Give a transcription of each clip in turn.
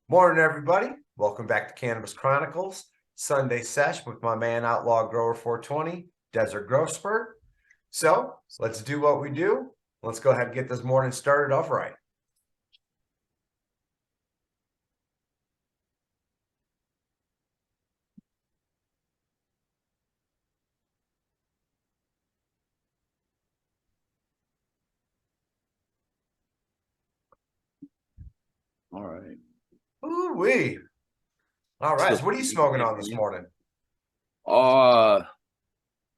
Morning, everybody. Welcome back to Cannabis Chronicles. Sunday Sesh with my man Outlaw Grower 420, Desert Growth Spurt. So let's do what we do. Let's go ahead and get this morning started off right. All right. Ooh-wee. All right. So what are you smoking on this morning? A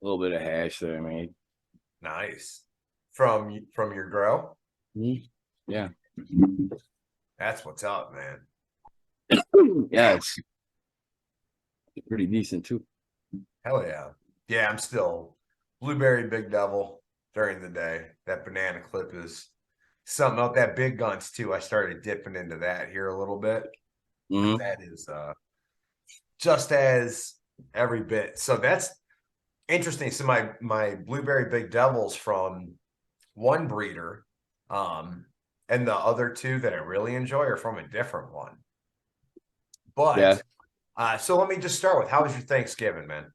little bit of hash that I made. Nice. From your grow? Yeah. That's what's up, man. Yeah, it's pretty decent too. Hell yeah. Yeah, I'm still Blueberry Big Devil during the day. That banana clip is something else. That Big Guns too. I started dipping into that here a little bit. That is just as every bit. So that's interesting. So my Blueberry Big Devils from one breeder, and the other two that I really enjoy are from a different one. But so let me just start with, how was your Thanksgiving, man?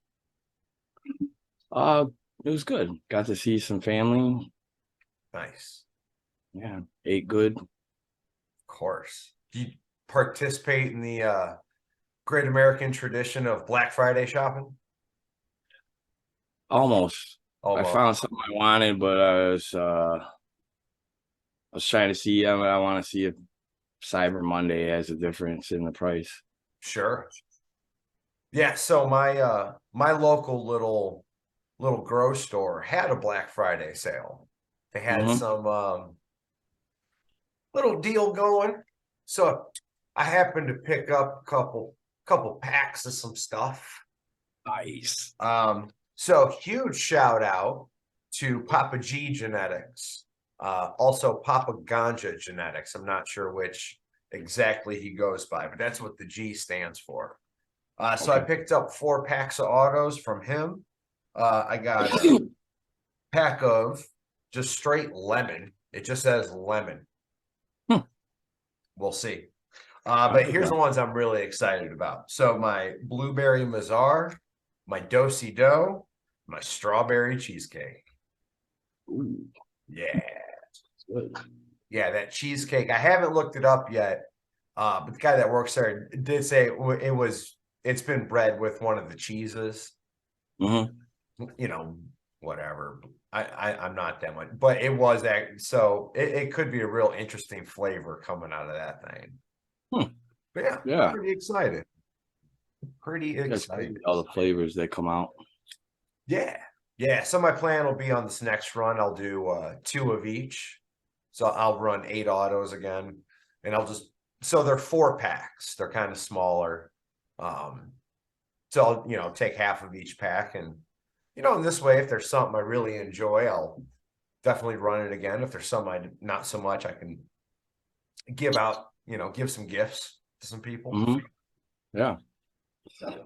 It was good. Got to see some family. Nice. Yeah, ate good. Of course. Do you participate in the great American tradition of Black Friday shopping? Almost. I Almost. found something I wanted, but I was trying to see. I want to see if Cyber Monday has a difference in the price. Sure. Yeah, so my local little grocery store had a Black Friday sale. They had some little deal going. So I happened to pick up a couple packs of some stuff. Nice. So huge shout out to Papa G Genetics, also Papa Ganja Genetics. I'm not sure which exactly he goes by, but that's what the G stands for. So I picked up 4 packs of autos from him. I got a pack of just straight lemon. It just says lemon. We'll see. But here's the ones I'm really excited about. So my blueberry mazar, my do-si-do, my strawberry cheesecake. Ooh. Yeah. Good. Yeah, that cheesecake. I haven't looked it up yet. But the guy that works there did say it's been bred with one of the cheeses. You know, whatever. I'm not that much, but it was that. So it could be a real interesting flavor coming out of that thing. But yeah, pretty excited. Pretty excited. All the flavors that come out. Yeah. So my plan will be on this next run, I'll do 2 of each. So I'll run 8 autos again, and so they're 4 packs. They're kind of smaller. So I'll, take half of each pack, and in this way, if there's something I really enjoy, I'll definitely run it again. If there's something I not so much, I can give out, give some gifts to some people. Yeah. Boy,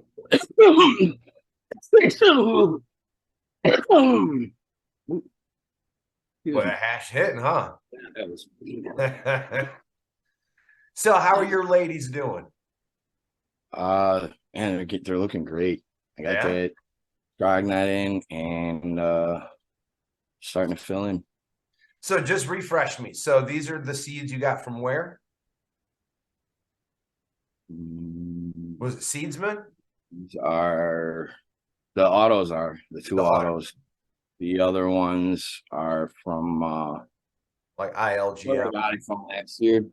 a hash hitting, huh? So how are your ladies doing? Man, they're looking great. I got that Dragnet in and starting to fill in. So just refresh me. So these are the seeds you got from where? Was it Seedsman? These are the autos, are the 2 autos. The other ones are from like ILGM. I got it from last year.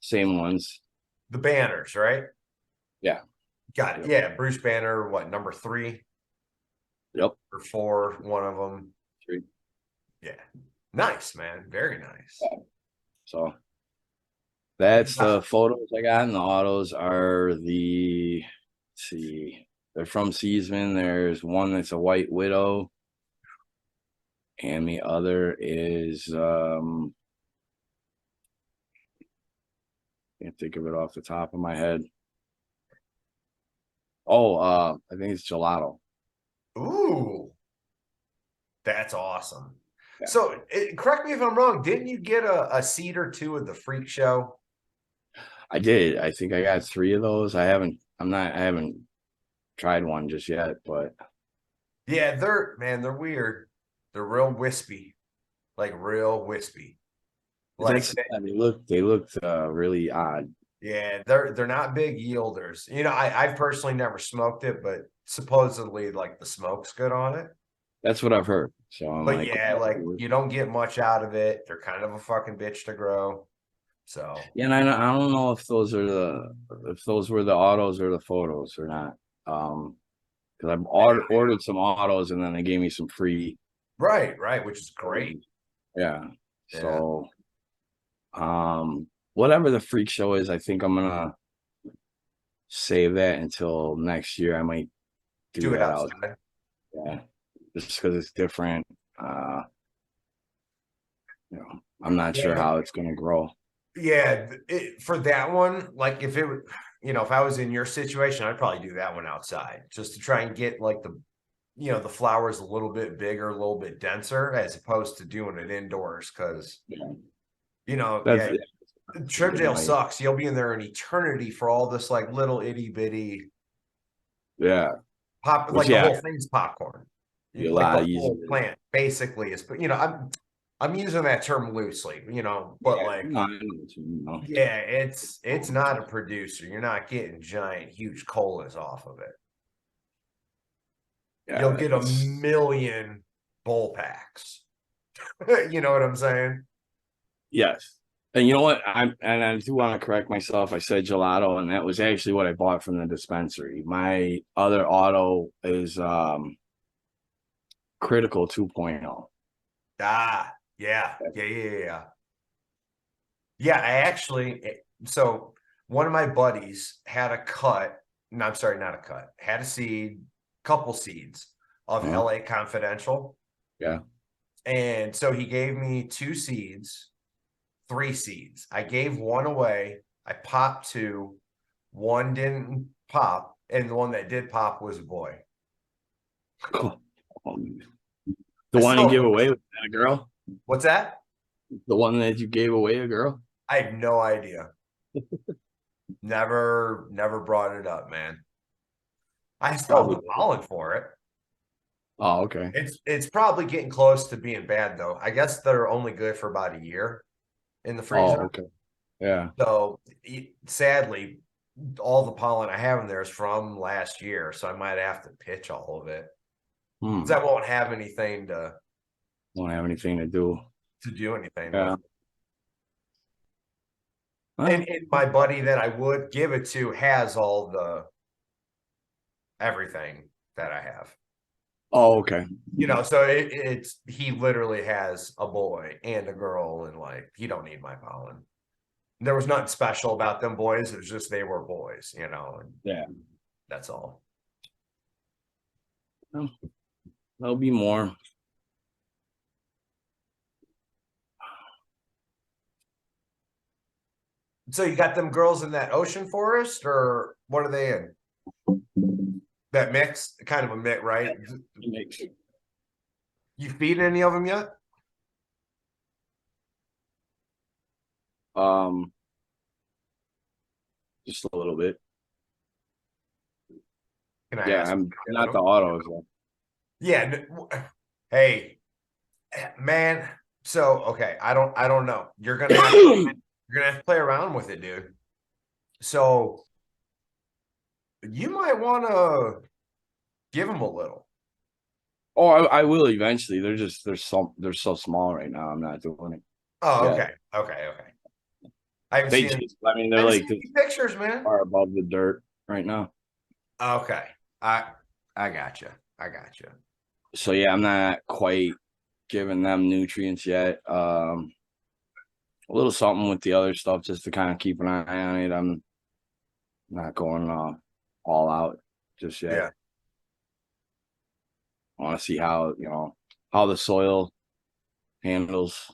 Same ones. The banners, right? Yeah. Got it. Yeah, Bruce Banner, what, number 3? Yep. Or 4, one of them. 3. Yeah. Nice, man. Very nice. So that's the photos I got, and the autos are let's see, they're from Seasman. There's one that's a White Widow, and the other is can't think of it off the top of my head. I think it's Gelato. Ooh, that's awesome. Yeah. So correct me if I'm wrong, didn't you get a seed or 2 at the freak show? I did. I think I got 3 of those. I haven't tried one just yet, but Yeah, they're weird. They're real wispy, like real wispy. Like that's they looked really odd. yeah, they're not big yielders. I've personally never smoked it, but supposedly like the smoke's good on it. That's what I've heard. So I'm But like, yeah, like you don't get much out of it. They're kind of a fucking bitch to grow. So yeah, and I don't know if those were the autos or the photos or not. Because I've ordered some autos and then they gave me some free. right, which is great. Yeah. Yeah. So whatever the freak show is, I think I'm gonna save that until next year. I might do Do it that out. outside. Yeah. Just because it's different. I'm not sure how it's gonna grow. Yeah, for that one, like if it would, if I was in your situation, I'd probably do that one outside just to try and get like the flowers a little bit bigger, a little bit denser, as opposed to doing it indoors. Because That's yeah, trim jail sucks. You'll be in there an eternity for all this like little itty bitty yeah. pop, Which like the whole thing's popcorn. be a Like the lot whole easier. plant basically is, but I'm using that term loosely, but Yeah, like no, I know what you mean, though. yeah, it's not a producer. You're not getting giant, huge colas off of it. You'll Yeah, get a million bowl packs. You know what I'm saying? yes. And you know what? I do want to correct myself. I said gelato, and that was actually what I bought from the dispensary. My other auto is Critical 2.0. Ah, yeah. Yeah, I actually, so one of my buddies had a cut, no, I'm sorry, not a cut, had a seed, couple seeds of Uh-huh. LA Confidential. Yeah. And so he gave me 2 seeds, 3 seeds. I gave one away. I popped 2. One didn't pop, and the one that did pop was a boy. Cool. I The one you give still, away was that a girl? what's that? The one that you gave away a girl? I have no idea. Never brought it up, man. I still have Probably. the pollen for it. Oh, okay. It's probably getting close to being bad though. I guess they're only good for about a year in the Oh, freezer. okay. Yeah. So sadly, all the pollen I have in there is from last year. So I might have to pitch all of it. Because I won't have anything Won't have anything to do. do anything Yeah. with. And my buddy that I would give it to has all the everything that I have. Oh, okay. So it's he literally has a boy and a girl, and like he don't need my pollen. There was nothing special about them boys. It was just they were boys, and Yeah. that's all. Well, there'll be more. So you got them girls in that ocean forest, or what are they in? That mix, kind of a mix, right? You feed any of them yet? Um, just a little bit. Can I Yeah, ask? I'm not the autos. Yeah. Hey, man. So okay, I don't know. You're gonna have to play around with it, dude. So you might want to give them a little. Oh, I will eventually. They're so small right now. I'm not doing it. Oh, Yeah. okay. I haven't They seen. just, I mean, I they're haven't like seen this any pictures, man. far above the dirt right now. Okay, I got you. So yeah, I'm not quite giving them nutrients yet. A little something with the other stuff just to kind of keep an eye on it. I'm not going all out just yet. Yeah, I want to see how the soil handles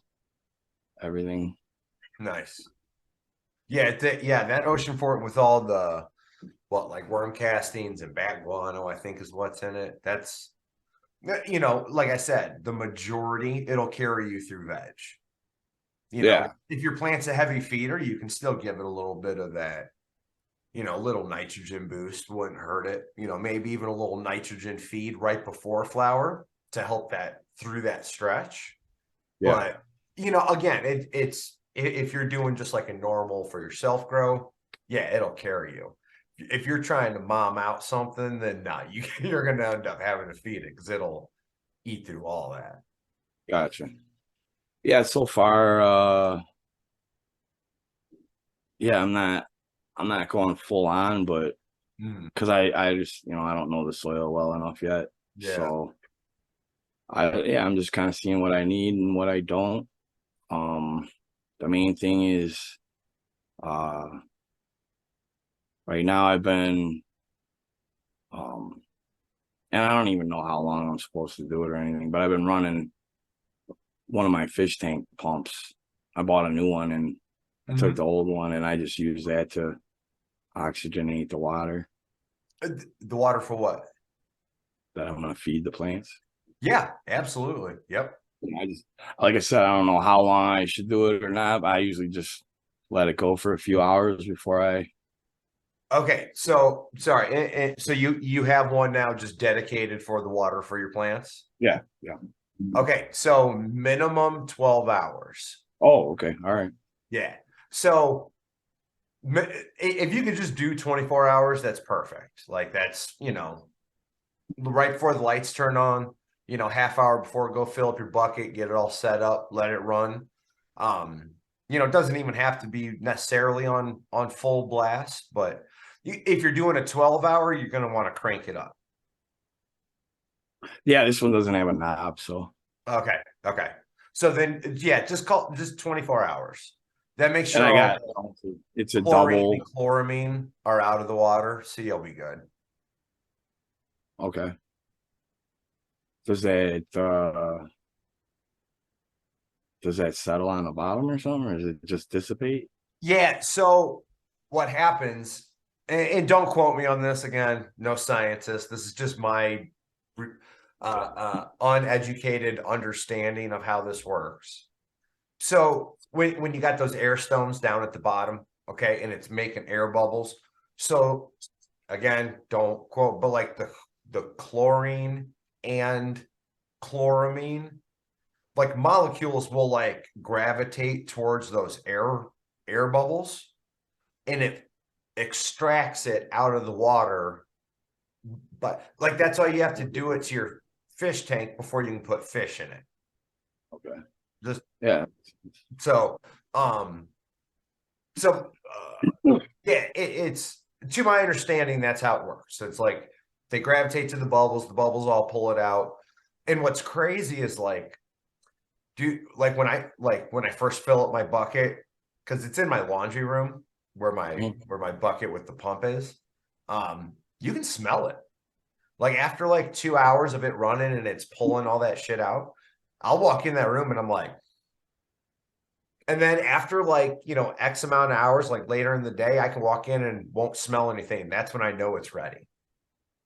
everything. nice. Yeah, that ocean fort with all the like worm castings and bat guano, I think is what's in it. That's like I said, the majority it'll carry you through veg. You know, if your plant's a heavy feeder, you can still give it a little bit of that, little nitrogen boost wouldn't hurt it. Maybe even a little nitrogen feed right before flower to help that through that stretch. Yeah. But, again, it's if you're doing just like a normal for your self grow, yeah, it'll carry you. If you're trying to mom out something, then no, you're going to end up having to feed it because it'll eat through all that. Gotcha. Yeah, so far, yeah, I'm not going full on, but because I just, I don't know the soil well enough yet. Yeah. So I'm just kind of seeing what I need and what I don't. The main thing is, right now I've been, and I don't even know how long I'm supposed to do it or anything, but I've been running one of my fish tank pumps. I bought a new one and I took the old one and I just use that to oxygenate the water. The water for what? That I'm going to feed the plants. Yeah, absolutely. Yep. I just, like I said, I don't know how long I should do it or not. But I usually just let it go for a few hours before I. Okay, so sorry. So you have one now just dedicated for the water for your plants? Yeah. Okay, so minimum 12 hours. Oh, okay. All right. Yeah. So if you could just do 24 hours, that's perfect. Like that's, right before the lights turn on, half hour before, go fill up your bucket, get it all set up, let it run. It doesn't even have to be necessarily on full blast, but if you're doing a 12-hour, you're going to want to crank it up. Yeah, this one doesn't have a knob, so. Okay. So then, yeah, just 24 hours. That makes sure and I got it's a double. And chloramine are out of the water, so you'll be good. Okay. Does that settle on the bottom or something, or does it just dissipate? Yeah. So what happens, and don't quote me on this again, no scientist. This is just my uneducated understanding of how this works. So when you got those air stones down at the bottom, okay, and it's making air bubbles. So again, don't quote, but like the chlorine and chloramine, like molecules will like gravitate towards those air bubbles, and it extracts it out of the water. But like that's why you have to do it to your fish tank before you can put fish in it. Okay. Just yeah. So yeah, it's to my understanding, that's how it works. So it's like they gravitate to the bubbles all pull it out. And what's crazy is like, when I first fill up my bucket, because it's in my laundry room where my bucket with the pump is, you can smell it. Like after like 2 hours of it running and it's pulling all that shit out, I'll walk in that room and I'm like, and then after like, X amount of hours, like later in the day, I can walk in and won't smell anything. That's when I know it's ready.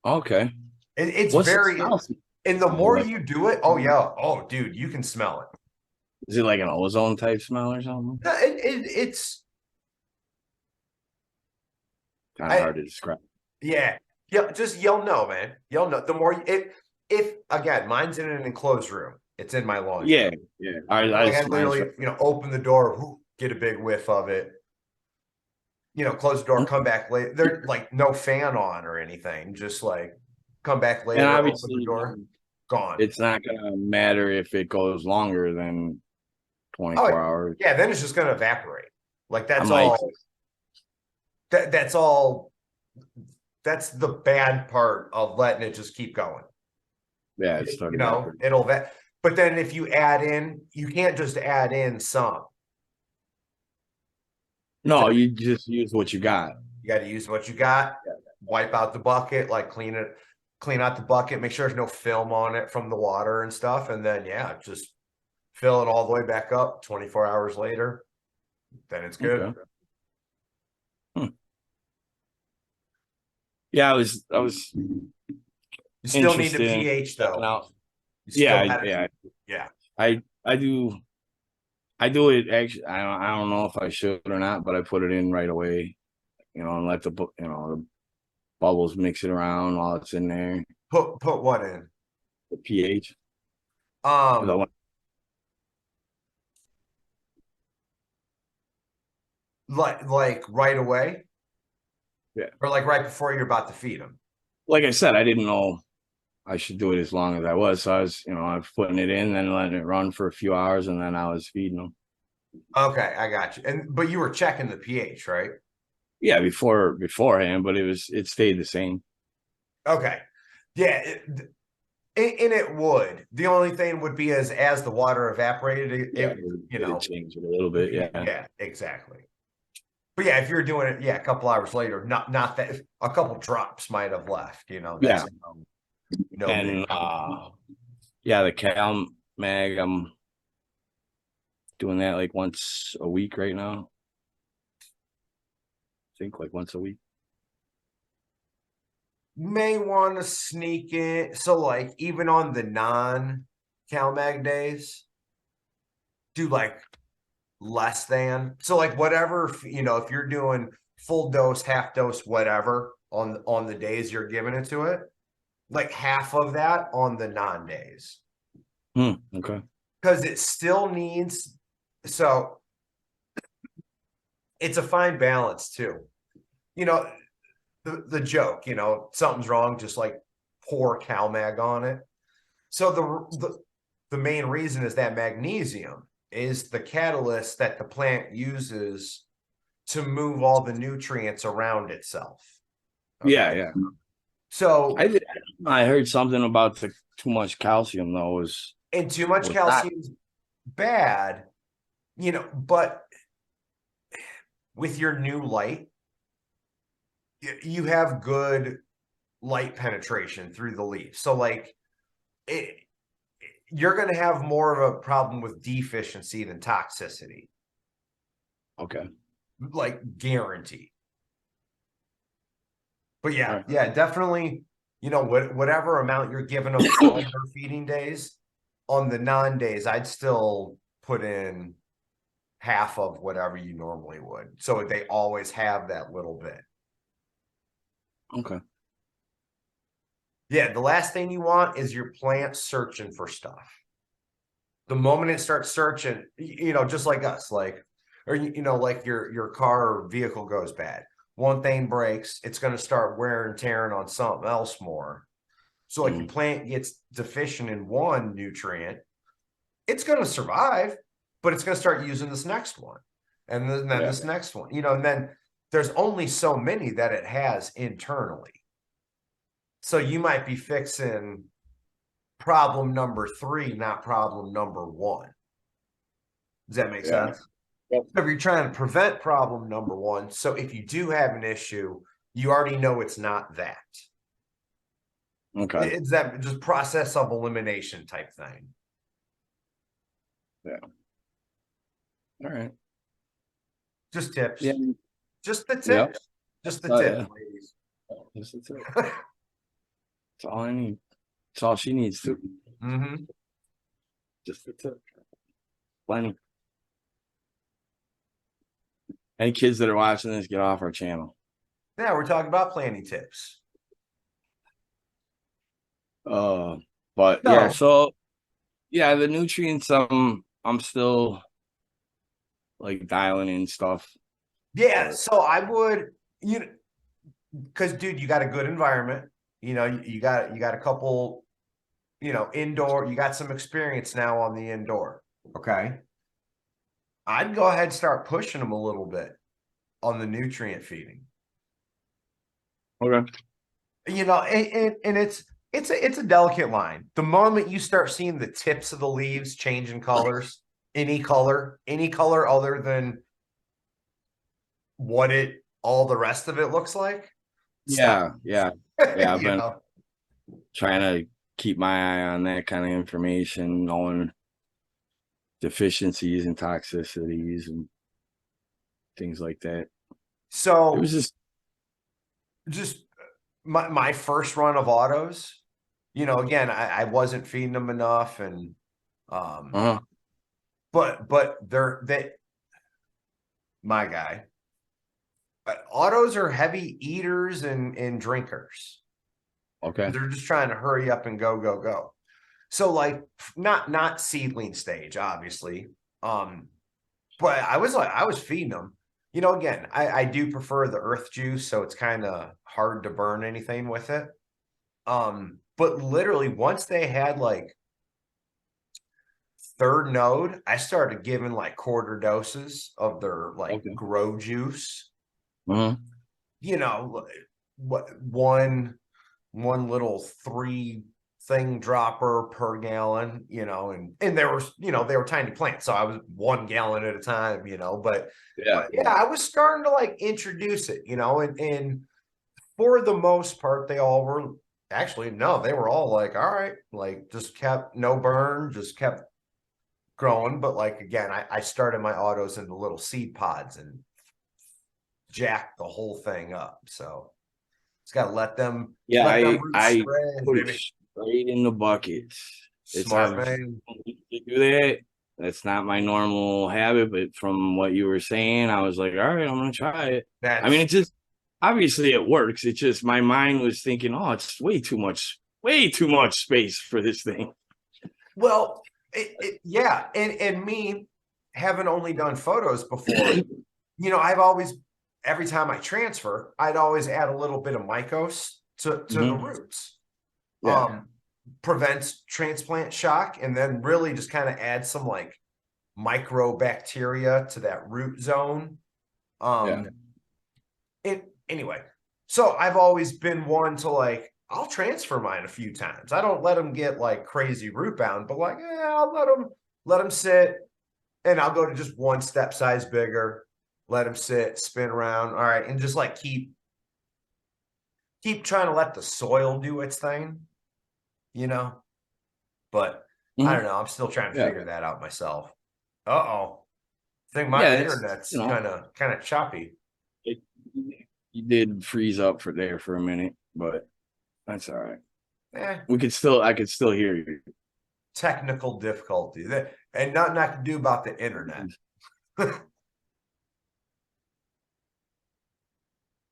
Okay. It's very, and the more you do it, oh yeah. Oh dude, you can smell it. Is it like an ozone type smell or something? It's kind of hard to describe. Yeah. Just you'll know, man. You'll know. The more if again, mine's in an enclosed room. It's in my laundry. Yeah. I literally, open the door, get a big whiff of it. Close the door, come back later. There's like no fan on or anything. Just like come back later, and obviously, open the door, gone. It's not gonna matter if it goes longer than 24 hours. Yeah, then it's just gonna evaporate. Like that's all. That's all. That's the bad part of letting it just keep going. Yeah, it's it'll but then if you add in, you can't just add in some. No, you just use what you got. You got to use what you got. Wipe out the bucket, like clean out the bucket, make sure there's no film on it from the water and stuff, and then just fill it all the way back up 24 hours later. Then it's good. Okay. Yeah, I was you still need the pH though. Yeah. I I do it actually. I don't know if I should or not, but I put it in right away, and let the bubbles mix it around while it's in there. Put what in? The pH. 'Cause I Um, want- like right away, yeah. or like right before you're about to feed them. Like I said, I didn't know I should do it as long as I was. So I was putting it in, then letting it run for a few hours, and then I was feeding them. Okay, I got you. But you were checking the pH, right? Yeah, beforehand, but it stayed the same. Okay, yeah, and it would. The only thing would be as the water evaporated, It changed it a little bit. Yeah. yeah, exactly. But yeah, if you're doing it, yeah, a couple hours later, not that a couple drops might have left. That's Yeah. no big. And yeah, the Cal Mag, I'm doing that like once a week right now. I think like once a week. May want to sneak in. So like even on the non-CalMag days, do like less than. So like whatever, if you're doing full dose, half dose, whatever on the days you're giving it to it, like half of that on the non-days. Okay. Because it still needs, so it's a fine balance too. You know, the joke, something's wrong, just like pour CalMag on it. So the main reason is that magnesium is the catalyst that the plant uses to move all the nutrients around itself. Okay? Yeah. So I heard something about the too much calcium though and too much calcium is bad, but with your new light, you have good light penetration through the leaf. So like you're going to have more of a problem with deficiency than toxicity. Okay. Like guaranteed. But yeah, Right. yeah, definitely, whatever amount you're giving them on their feeding days, on the non-days, I'd still put in half of whatever you normally would. So they always have that little bit. Okay. Yeah, the last thing you want is your plant searching for stuff. The moment it starts searching, just like us, like, or like your car or vehicle goes bad. One thing breaks, it's going to start wear and tearing on something else more. So like the plant gets deficient in one nutrient, it's going to survive, but it's going to start using this next one. And then this next one, and then there's only so many that it has internally. So you might be fixing problem number 3, not problem number 1. Does that make sense? Yep. If you're trying to prevent problem number 1, so if you do have an issue, you already know it's not that. Okay. It's that just process of elimination type thing. Yeah. All right. Just tips. Yeah. Just the tips. Yep. Just the tips, Yeah. ladies. Just the tip. That's all I need. That's all she needs to. Mm-hmm. Just the tip. Plenty. Any kids that are watching this, get off our channel. Yeah, we're talking about planting tips. But yeah, so yeah, the nutrients, I'm still like dialing in stuff. Yeah, so I would, because dude, you got a good environment. You got a couple, indoor. You got some experience now on the indoor. Okay, I'd go ahead and start pushing them a little bit on the nutrient feeding. Okay. And it's a delicate line. The moment you start seeing the tips of the leaves change in colors, any color other than what all the rest of it looks like. Yeah. I've been know? trying to keep my eye on that kind of information, knowing deficiencies and toxicities and things like that. So it was just my first run of autos, again, I wasn't feeding them enough, and but my guy, autos are heavy eaters and drinkers. Okay. They're just trying to hurry up and go, go, go. So like not seedling stage, obviously. But I was feeding them. You know, again, I do prefer the earth juice, so it's kind of hard to burn anything with it. But literally once they had like third node, I started giving like quarter doses of their like grow juice. Mm-hmm. You know, what one little 3 thing dropper per gallon, you know, and there was, you know, they were tiny plants, so I was 1 gallon at a time, you know, but yeah, I was starting to like introduce it, you know, and for the most part, they all were actually, no, they were all like, all right, like just kept no burn, just kept growing. But like, again, I started my autos into little seed pods and jacked the whole thing up. So it's got to let them, let them root I spread, put it maybe. straight in the buckets. Smart man. To do that. That's not my normal habit, but from what you were saying, I was like, all right, I'm gonna try it. I mean, it just obviously it works. It's just my mind was thinking, oh, it's way too much space for this thing. Well, yeah, and me having only done photos before, you know, I've always, every time I transfer, I'd always add a little bit of mycos to the roots. Yeah. Prevents transplant shock, and then really just kind of add some like microbacteria to that root zone. And anyway, so I've always been one to like, I'll transfer mine a few times. I don't let them get like crazy root bound, but like, I'll let them sit, and I'll go to just 1 step size bigger, let them sit, spin around. All right. And just like keep trying to let the soil do its thing, you know, but I don't know. I'm still trying to figure that out myself. I think my internet's kind of choppy. You did freeze up for a minute, but that's all right. I could still hear you. Technical difficulty and nothing I can do about the internet.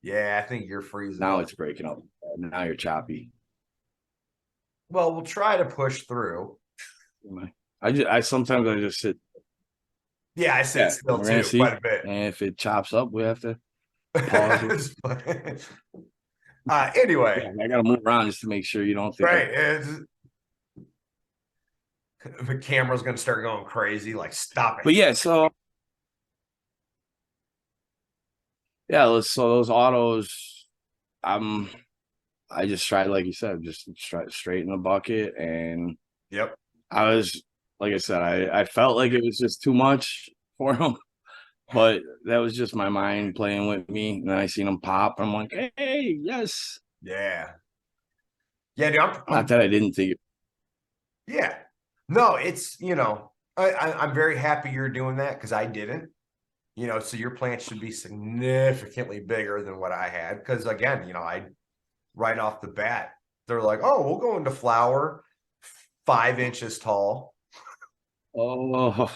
Yeah, I think you're freezing. Now it's breaking up. Now you're choppy. Well, we'll try to push through. I sometimes just sit. Yeah, I sit still too, quite a bit. And if it chops up, we have to pause it. Anyway, I gotta move around just to make sure you don't think the camera's gonna start going crazy. Like, stop it. But yeah, so those autos, I just tried, like you said, just straight in the bucket, and I was, like I said, I felt like it was just too much for them, but that was just my mind playing with me. And then I seen them pop, and I'm like, hey, yes, dude, not that I didn't think it. Yeah, no, it's, you know, I'm very happy you're doing that, because I didn't. You know, so your plant should be significantly bigger than what I had. Because again, you know, right off the bat, they're like, oh, we'll go into flower 5 inches tall. Oh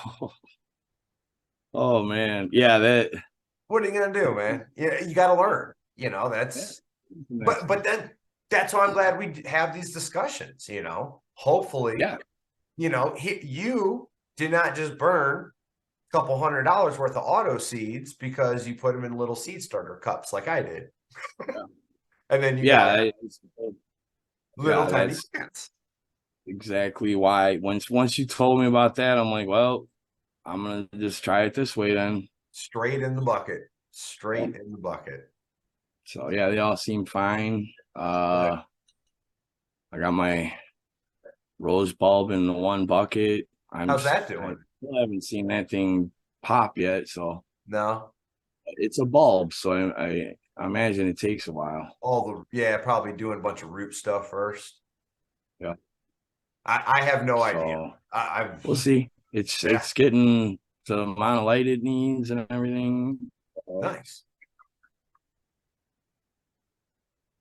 man. Yeah, what are you gonna do, man? You gotta learn. You know, but then that's why I'm glad we have these discussions, you know. Hopefully, you know, you did not just burn couple $100 worth of auto seeds because you put them in little seed starter cups like I did. And then you got little tiny plants. Exactly why once you told me about that, I'm like, well, I'm gonna just try it this way then. Straight in the bucket. In the bucket. So yeah, they all seem fine. I got my rose bulb in the 1 bucket. How's that doing? I haven't seen that thing pop yet, so no. It's a bulb, so I imagine it takes a while. Probably doing a bunch of root stuff first. Yeah, I have no idea. We'll see. It's getting to the amount of light it needs and everything. Nice.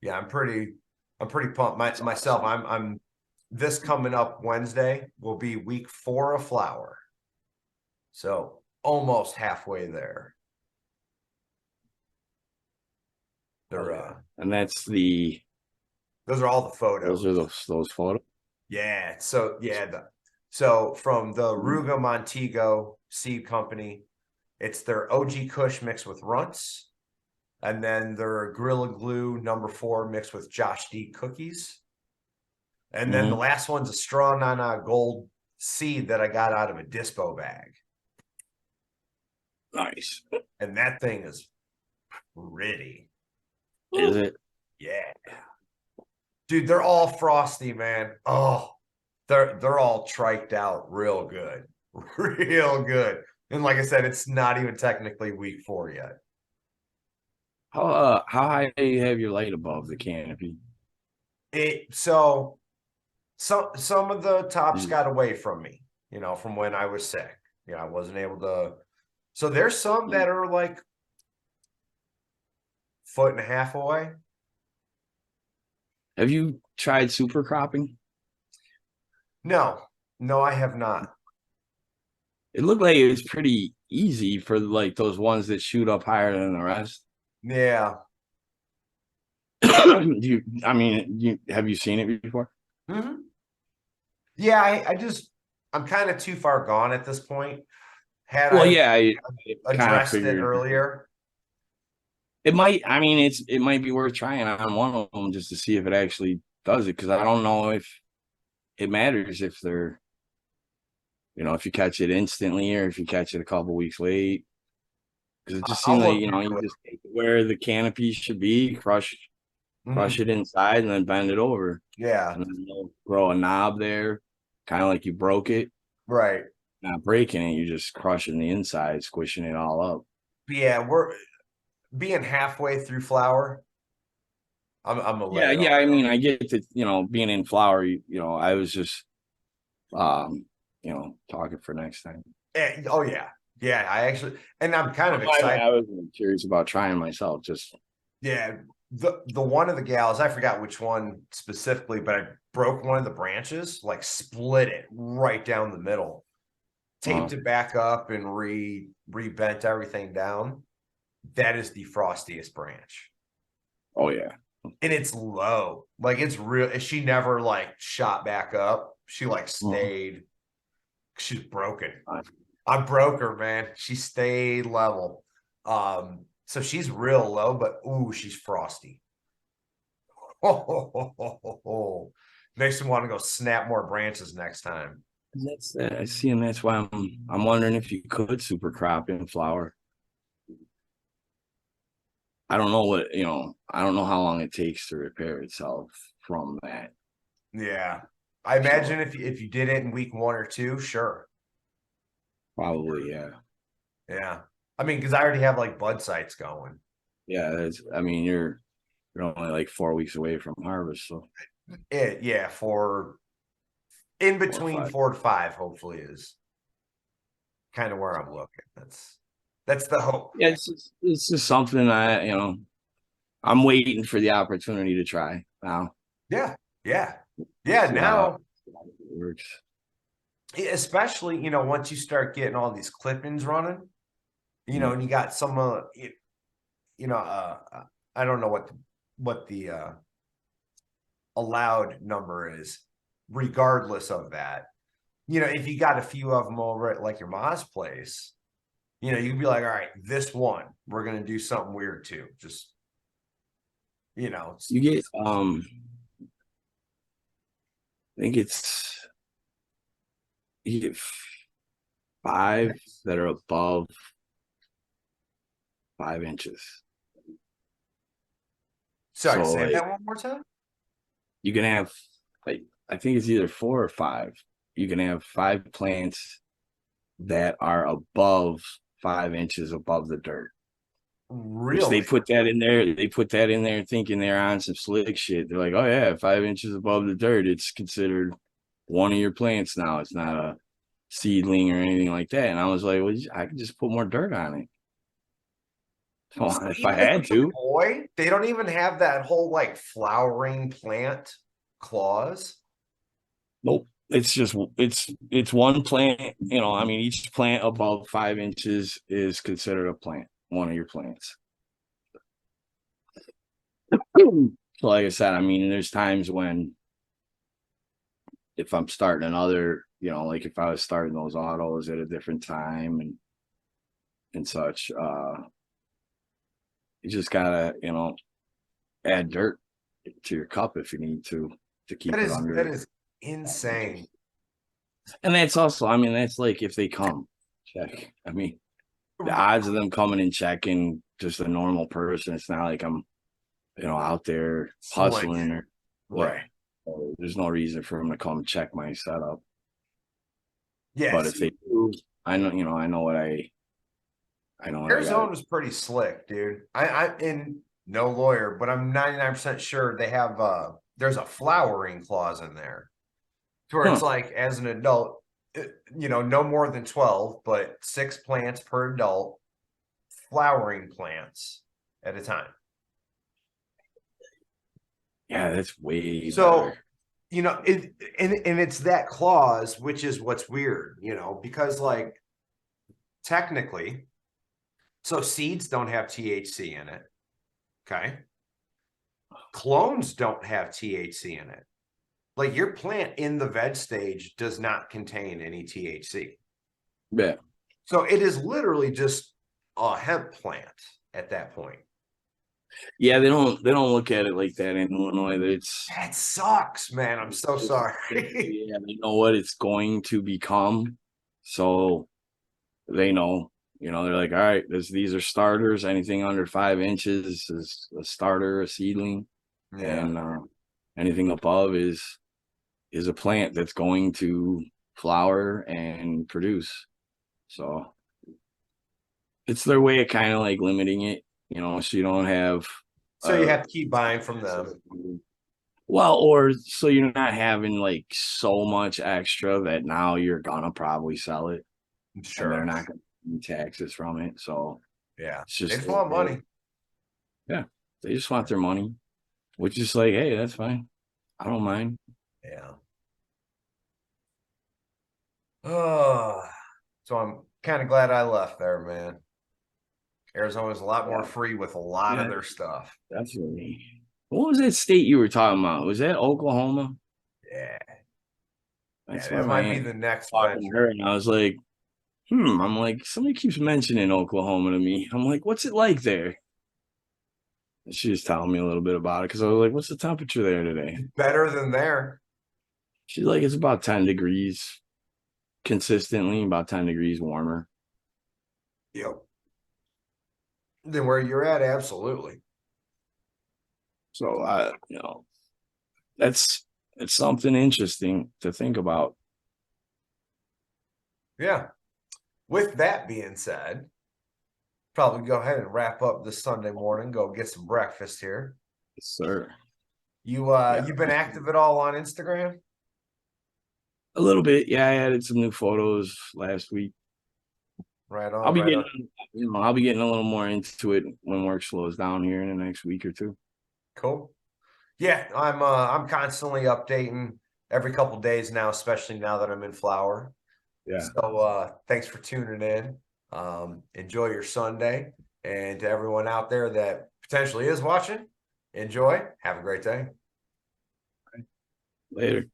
Yeah, I'm pretty pumped myself. I'm this coming up Wednesday will be week 4 of flower. So almost halfway there. They're And that's the those are all the photos. those are those photos. Yeah. So yeah, so from the Ruga Montego Seed Company, it's their OG Kush mixed with runts, and then their Gorilla Glue #4 mixed with Josh D cookies. And then the last one's a straw nana gold seed that I got out of a dispo bag. Nice. And that thing is pretty. Is it? Yeah. Dude, they're all frosty, man. Oh, they're all triked out real good. Real good. And like I said, it's not even technically week 4 yet. How high do you have your light above the canopy? So some of the tops got away from me, from when I was sick. I wasn't able to. So there's some that are like 1.5 feet away. Have you tried super cropping? No, I have not. It looked like it was pretty easy for like those ones that shoot up higher than the rest. Yeah. Have you seen it before? Mm-hmm. Yeah, I'm kind of too far gone at this point. I Addressed it earlier. It might be worth trying on one of them just to see if it actually does it, because I don't know if it matters if they're, if you catch it instantly or if you catch it a couple weeks late. Because it just seems like, you just take it where the canopy should be, crush it inside, and then bend it over. Yeah. And then you'll grow a knob there, kind of like you broke it. Right. Not breaking it, you're just crushing the inside, squishing it all up. Yeah, we're being halfway through flower. I'm a yeah. I mean, I get to being in flower. I was just talking for next time. Oh yeah, I actually, and I'm kind of excited. I was curious about trying myself. Just the one of the gals, I forgot which one specifically, but I broke one of the branches, like split it right down the middle, taped it back up, and rebent everything down. That is the frostiest branch. Oh yeah. And it's low, like it's real. She never like shot back up. She like stayed. She's broken. I broke her, man. She stayed level. So she's real low, but ooh, she's frosty. Makes me want to go snap more branches next time. That's I see, and that's why I'm wondering if you could super crop in flower. I don't know I don't know how long it takes to repair itself from that. Yeah. I imagine if you did it in week 1 or 2, sure. Probably, yeah. Yeah. I mean, because I already have like bud sites going. Yeah, you're only like 4 weeks away from harvest, so for in between 4 to 5, hopefully, is kind of where I'm looking. That's the hope. Yeah, it's just something I'm waiting for the opportunity to try now. Yeah. Now it works. Especially, once you start getting all these clippings running, and you got some, I don't know what the allowed number is, regardless of that. If you got a few of them over at like your Ma's place, you can be like, all right, this one, we're going to do something weird too. Just, you get, I think you get 5 that are above 5 inches. Sorry, say that one more time. You can have, like, I think it's either 4 or 5. You can have 5 plants that are above 5 inches above the dirt. Really? Which they put that in there. They put that in there thinking they're on some slick shit. They're like, oh yeah, 5 inches above the dirt, it's considered one of your plants now. It's not a seedling or anything like that. And I was like, well, I could just put more dirt on it. So if I had to. Boy, they don't even have that whole like flowering plant clause. Nope. it's just it's one plant, you know, I mean, each plant above 5 inches is considered a plant, one of your plants. So like I said, I mean, there's times when if I'm starting another, you know, like if I was starting those autos at a different time and such, you just gotta, you know, add dirt to your cup if you need to keep it under. That is insane. And that's also, I mean, that's like if they come check. I mean, the odds of them coming and checking just a normal person, it's not like I'm, you know, out there hustling or right. So there's no reason for them to come check my setup. Yes. But if they do, I know, you know, I know what I know. Arizona's pretty slick, dude. I'm no lawyer, but I'm 99% sure they have there's a flowering clause in there. To where it's like as an adult, you know, no more than 12, but 6 plants per adult, flowering plants at a time. Yeah, that's way so better. You know, and it's that clause, which is what's weird, you know, because like technically, so seeds don't have THC in it. Okay. Clones don't have THC in it. Like your plant in the veg stage does not contain any THC. Yeah. So it is literally just a hemp plant at that point. Yeah, they don't look at it like that in Illinois. That sucks, man. I'm so sorry. Yeah, they know what it's going to become. So they know, you know, they're like, all right, these are starters. Anything under 5 inches is a starter, a seedling. Yeah. And anything above is a plant that's going to flower and produce. So it's their way of kind of like limiting it, you know, so you don't have. So you have to keep buying from them. Well, or so you're not having like so much extra that now you're gonna probably sell it. Sure. And they're not gonna pay taxes from it. So yeah, it's just they just want money. Yeah, they just want their money, which is like, hey, that's fine. I don't mind. Yeah. Oh, so I'm kind of glad I left there, man. Arizona's a lot more free with a lot of their stuff. Definitely. What was that state you were talking about? Was that Oklahoma? Yeah. That's Yeah, where that my might be aunt the next talking to her, venture. and I was like, I'm like, somebody keeps mentioning Oklahoma to me. I'm like, what's it like there? And she was telling me a little bit about it because I was like, what's the temperature there today? Better than there. She's like, it's about 10 degrees consistently, about 10 degrees warmer. Yep. Than where you're at, absolutely. So you know, it's something interesting to think about. Yeah. With that being said, probably go ahead and wrap up this Sunday morning, go get some breakfast here. Yes, sir. You've been active at all on Instagram? A little bit. Yeah, I added some new photos last week. Right on. I'll be right getting, on. I'll be getting a little more into it when work slows down here in the next week or two. Cool. Yeah, I'm constantly updating every couple days now, especially now that I'm in flower. Yeah. So thanks for tuning in. Enjoy your Sunday. And to everyone out there that potentially is watching, enjoy. Have a great day. Later.